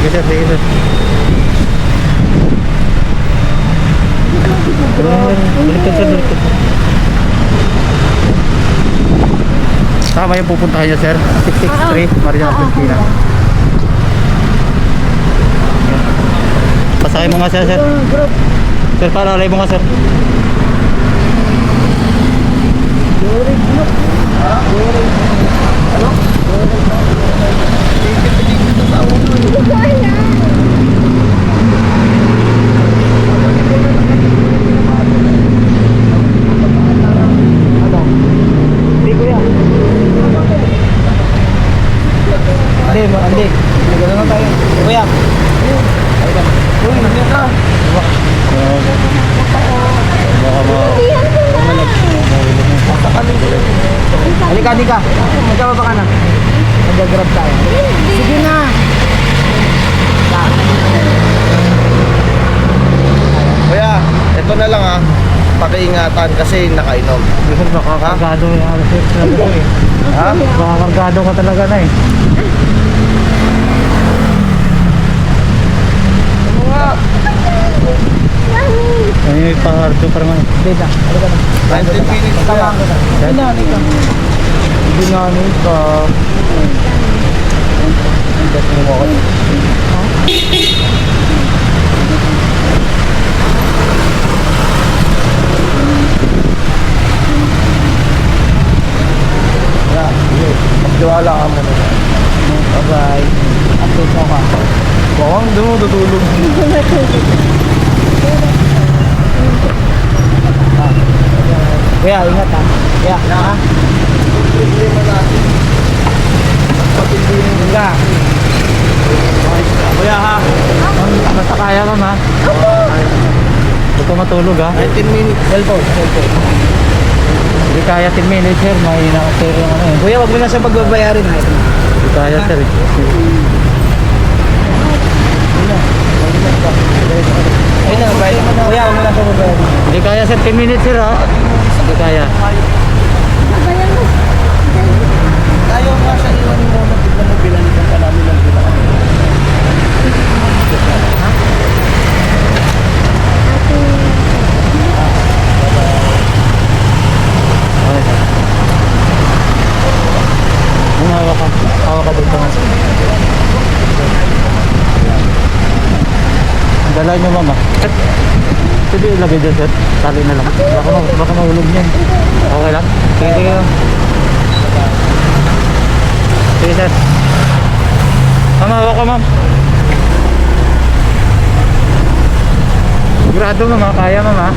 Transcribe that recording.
Sige sir, sige sir. Baliktad sir, baliktad sir. Tama yung pupuntahan niya sir, 663 Mariana Pilipina. Pasakay mo nga sir, sir. Sir, paralay mo nga sir. Hindi. Nagano na tayo. Kuya. Uy, hindi ka. Halika, halika. Magkababa ka na. Mag-grab tayo. Sige na. Kuya, ito na lang ha. Pakiingatan kasi nakainom. Sir, makakargado yung alas sir. Ha? Makakargado ka talaga na eh. Ano nga? Ay, may pahardo pa naman. Wait lang, halika na. 19 minutes kuya. Ginanay ka. Ginanay ka. Magtiwala ka muna. Bye-bye. Update mo ka. Bawang doon mo tutulog. Kuya, ingat ha. Kuya, ha? Problema natin. Patindi Ingat. Kuya ha. Basta kaya ka ma. Huwag ka matulog ha. 19 minutes. Cellphone. Hindi kaya 10 minutes sir. May na-offer yung ano eh. Kuya, wag mo na siya pagbabayarin ha. Hindi kaya sir eh. Ayun na, bayad. Kuya, wag mo na siya pagbabayarin. Hindi kaya sir. 10 minutes sir ha. Hindi kaya. Ayaw nga siya iwanin mo na tignan mo binalikan ka namin ng bilang. Okay. Ang hawak ka. Hawak ka dito nga. Dala nyo mama. Pwede ilagay dyan sir. Tali na lang. Baka mahulog yan. Okay lang? Sige. Sige sir. Mama, hawak ka ma'am. Sigurado mama, kaya mama.